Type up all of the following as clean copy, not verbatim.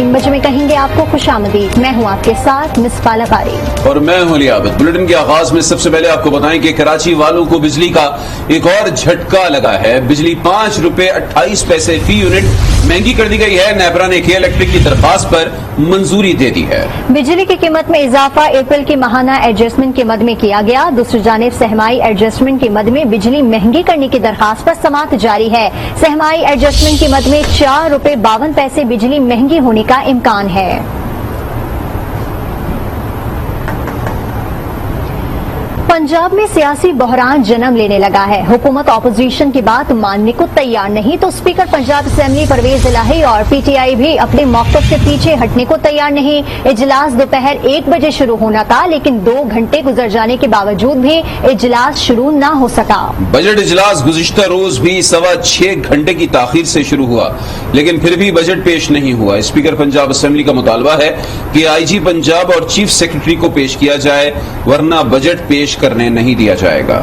3 बजे में कहेंगे आपको खुशामदीद। मैं हूँ आपके साथ मिस पालाकारी और मैं हूँ लियाकत। बुलेटिन के आगाज में सबसे पहले आपको बताएं कि कराची वालों को बिजली का एक और झटका लगा है। बिजली 5 रुपए 28 पैसे फी यूनिट महंगी कर दी गई है। नेपरा ने के इलेक्ट्रिक की दरखास्त पर मंजूरी दे दी है। बिजली की कीमत में इजाफा अप्रैल की माहाना एडजस्टमेंट की मद में किया गया। दूसरी जानिब सहमाई एडजस्टमेंट की मद में बिजली महंगी करने की दरखास्त पर समाअत जारी है। सहमाई एडजस्टमेंट की मद में 4 रुपए 52 पैसे बिजली महंगी होने का इम्कान है। पंजाब में सियासी बहरान जन्म लेने लगा है। हुकूमत ऑपोजिशन की बात मानने को तैयार नहीं तो स्पीकर पंजाब असेंबली परवेज इलाही और पीटीआई भी अपने मौक़िफ़ से पीछे हटने को तैयार नहीं। इजलास दोपहर 1 बजे शुरू होना था, लेकिन 2 घंटे गुजर जाने के बावजूद भी इजलास शुरू न हो सका। बजट इजलास गुज़िश्ता रोज भी 6.25 घंटे की ताखीर से शुरू हुआ, लेकिन फिर भी बजट पेश नहीं हुआ। स्पीकर पंजाब असेंबली का मुतालबा है कि IG पंजाब और चीफ सेक्रेटरी को पेश किया जाए, वरना बजट पेश करने नहीं दिया जाएगा।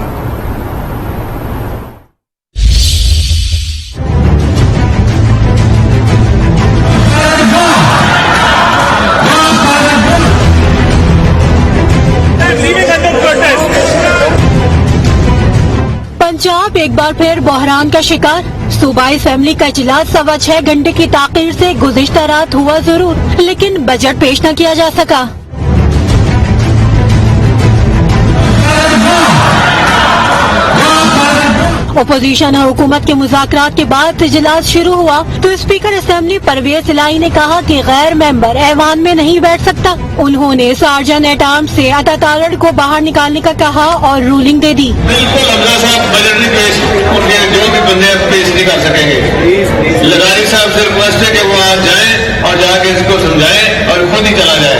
पंजाब एक बार फिर बहरान का शिकार। सूबाई असेंबली का इजलास 6.25 घंटे की ताकीर से गुज़िश्ता रात हुआ जरूर, लेकिन बजट पेश न किया जा सका। अपोजिशन और हुकूमत के मुज़ाकरात के बाद इजलास शुरू हुआ तो स्पीकर असेंबली परवेज इलाही ने कहा कि गैर मेंबर ऐवान में नहीं बैठ सकता। उन्होंने सार्जन एट आर्म्स से अता तारड़ को बाहर निकालने का कहा और रूलिंग दे दी। बिल्कुल हमजा साहब बजट नहीं पेश, उनके जो भी बंदे पेश नहीं कर सकेंगे। लगारी साहब से रिक्वेस्ट है कि वो आज जाएं और जाके इसको समझाएं और खुद ही चला जाए।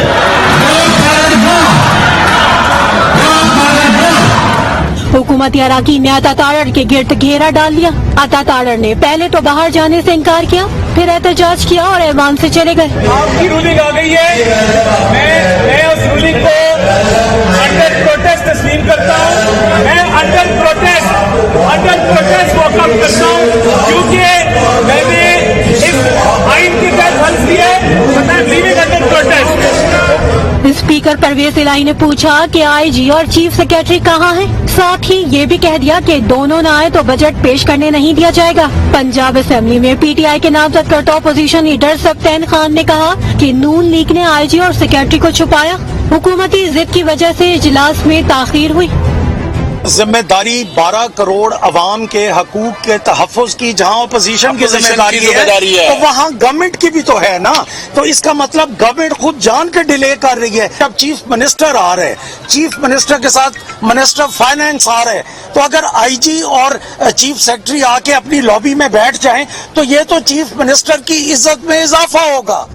हुकूमती अराकीन ने अता तारड़ के गिर्द घेरा डाल दिया। अता तारड़ ने पहले तो बाहर जाने से इनकार किया, फिर एहतजाज किया और ऐवान से चले गए। आपकी रूलिंग आ गई है, मैं उस रूलिंग को अंडर प्रोटेस्ट तस्लीम करता हूँ। मैं अंडर प्रोटेस्ट वॉकआउट करता हूँ, क्योंकि मैंने इस आइन के तहत हल्फ किया है। Leaving under protest. Speaker Pervaiz Elahi ने पूछा कि IG और चीफ सेक्रेटरी कहाँ हैं? साथ ही ये भी कह दिया कि दोनों न आए तो बजट पेश करने नहीं दिया जाएगा। पंजाब असेंबली में PTI के नामजद करता अपोजिशन लीडर सफ्तैन खान ने कहा कि नून लीग ने IG और सेक्रेटरी को छुपाया। हुकूमती जिद की वजह से इजलास में ताखीर हुई। जिम्मेदारी 12 करोड़ अवाम के हकूक के तहफ़्फ़ुज़ की जहाँ अपोजिशन की जिम्मेदारी है, तो वहाँ गवर्नमेंट की भी तो है ना। तो इसका मतलब गवर्नमेंट खुद जान के डिले कर रही है। अब चीफ मिनिस्टर आ रहे, चीफ मिनिस्टर के साथ मिनिस्टर ऑफ फाइनेंस आ रहे, तो अगर IG और चीफ सेक्रेटरी आके अपनी लॉबी में बैठ जाएं तो ये तो चीफ मिनिस्टर की इज्जत में इजाफा होगा।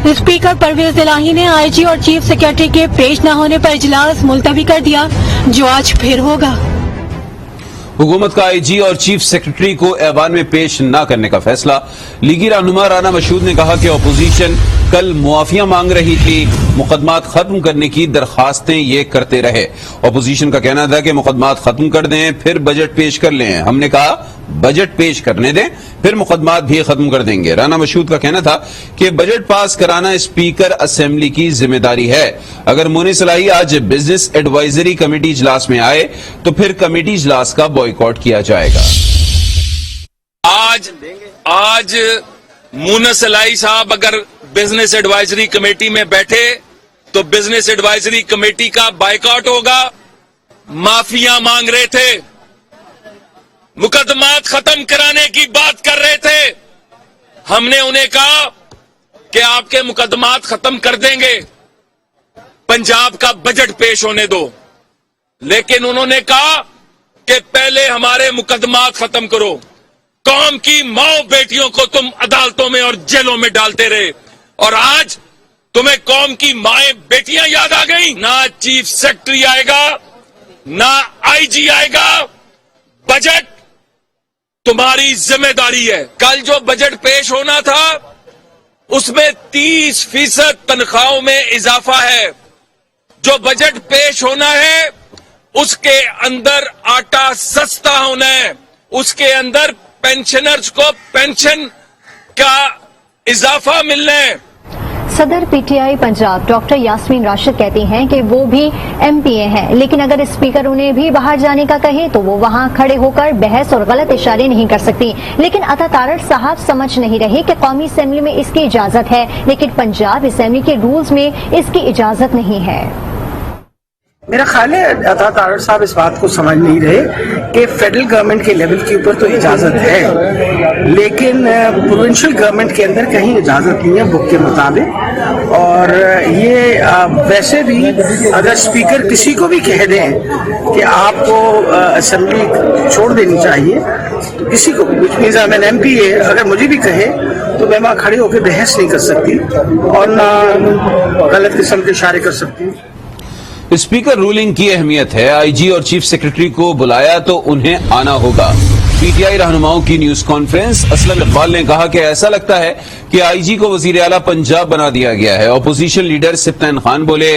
स्पीकर परवेज इलाही ने IG और चीफ सेक्रेटरी के पेश न होने पर इजलास मुलतवी कर दिया, जो आज फिर होगा। हुकूमत का IG और चीफ सेक्रेटरी को ऐवान में पेश न करने का फैसला। लीगी रहनुमा राना मशहूद ने कहा कि अपोजिशन कल मुआफिया मांग रही थी, मुकदमात खत्म करने की दरखास्तें ये करते रहे। अपोजिशन का कहना था कि मुकदमात खत्म कर दें फिर बजट पेश कर लें। हमने कहा बजट पेश करने दें फिर मुकदमात भी खत्म कर देंगे। राना मशहूद का कहना था कि बजट पास कराना स्पीकर असेंबली की जिम्मेदारी है। अगर मुनीस इलाही आज बिजनेस एडवाइजरी कमेटी इजलास में आए तो फिर कमेटी इजलास का बॉयकॉट किया जाएगा। आज मुनीस इलाही साहब अगर बिजनेस एडवाइजरी कमेटी में बैठे तो बिजनेस एडवाइजरी कमेटी का बायकॉट होगा। माफिया मांग रहे थे, मुकदमात खत्म कराने की बात कर रहे थे। हमने उन्हें कहा कि आपके मुकदमात खत्म कर देंगे, पंजाब का बजट पेश होने दो। लेकिन उन्होंने कहा कि पहले हमारे मुकदमात खत्म करो। कौम की माओ बेटियों को तुम अदालतों में और जेलों में डालते रहे, और आज तुम्हें कौम की माएं बेटियां याद आ गई। ना चीफ सेक्रेटरी आएगा, ना IG आएगा। बजट तुम्हारी जिम्मेदारी है। कल जो बजट पेश होना था उसमें 30% तनख्वाहों में इजाफा है। जो बजट पेश होना है उसके अंदर आटा सस्ता होना है, उसके अंदर पेंशनर्स को पेंशन का इजाफा मिलना है। सदर पीटीआई पंजाब डॉक्टर यास्मीन राशिद कहती हैं कि वो भी एमपीए हैं, लेकिन अगर स्पीकर उन्हें भी बाहर जाने का कहे तो वो वहां खड़े होकर बहस और गलत इशारे नहीं कर सकती। लेकिन अता तारड़ साहब समझ नहीं रहे कि कौमी असेंबली में इसकी इजाजत है, लेकिन पंजाब असेंबली के रूल्स में इसकी इजाजत नहीं है। मेरा ख्याल है अता तारड़ साहब इस बात को समझ नहीं रहे कि फेडरल गवर्नमेंट के लेवल के ऊपर तो इजाजत है, लेकिन प्रोविंशियल गवर्नमेंट के अंदर कहीं इजाजत नहीं है बुक के मुताबिक। और ये वैसे भी अगर स्पीकर किसी को भी कह दें कि आपको असेंबली छोड़ देनी चाहिए, तो किसी को which means I am MPa अगर मुझे भी कहे तो मैं वहाँ खड़े होकर बहस नहीं कर सकती और ना गलत किस्म के इशारे कर सकती। स्पीकर रूलिंग की अहमियत है। आईजी और चीफ सेक्रेटरी को बुलाया तो उन्हें आना होगा। पीटीआई रहनुमाओं की न्यूज कॉन्फ्रेंस। असलम इकबाल ने कहा कि ऐसा लगता है कि आईजी को वजीर आला पंजाब बना दिया गया है। अपोजिशन लीडर सिप्तान खान बोले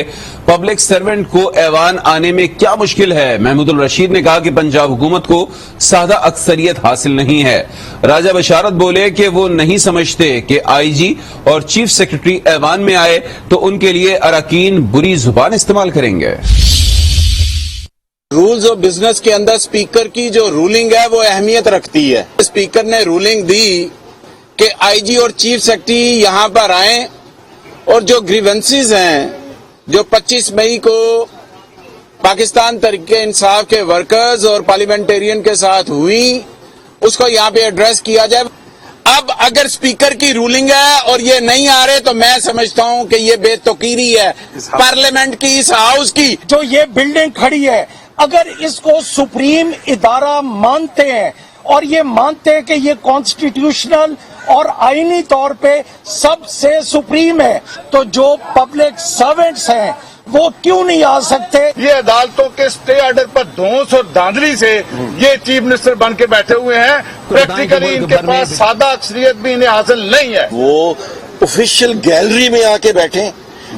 पब्लिक सर्वेंट को ऐवान आने में क्या मुश्किल है। महमूदुल रशीद ने कहा कि पंजाब हुकूमत को सादा अक्सरियत हासिल नहीं है। राजा बशारत बोले कि वो नहीं समझते कि आईजी और चीफ सेक्रेटरी ऐवान में आए तो उनके लिए अरकान बुरी जुबान इस्तेमाल करेंगे। रूल्स ऑफ बिजनेस के अंदर स्पीकर की जो रूलिंग है वो अहमियत रखती है। स्पीकर ने रूलिंग दी कि आईजी और चीफ सेक्रेटरी यहां पर आए और जो ग्रीवेंसेस हैं जो 25 मई को पाकिस्तान तहरीक इंसाफ के वर्कर्स और पार्लियामेंटेरियन के साथ हुई उसको यहां पे एड्रेस किया जाए। अब अगर स्पीकर की रूलिंग है और ये नहीं आ रहे तो मैं समझता हूं कि ये बेतुकीरी है पार्लियामेंट की, इस हाउस की। जो ये बिल्डिंग खड़ी है, अगर इसको सुप्रीम इदारा मानते हैं और ये मानते हैं कि ये कॉन्स्टिट्यूशनल और आईनी तौर पे सबसे सुप्रीम है, तो जो पब्लिक सर्वेंट्स हैं वो क्यों नहीं आ सकते। ये अदालतों के स्टे ऑर्डर पर धौंस और धांधली से ये चीफ मिनिस्टर बन के बैठे हुए हैं। प्रैक्टिकली इनके पास सादा अक्सरियत भी इन्हें हासिल नहीं है। वो ऑफिशियल गैलरी में आके बैठे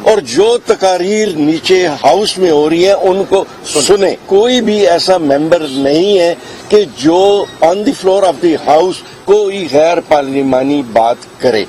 और जो तकारीर नीचे हाउस में हो रही है उनको सुने। कोई भी ऐसा मेंबर नहीं है कि जो on the floor of the house कोई गैर पार्लिमानी बात करे।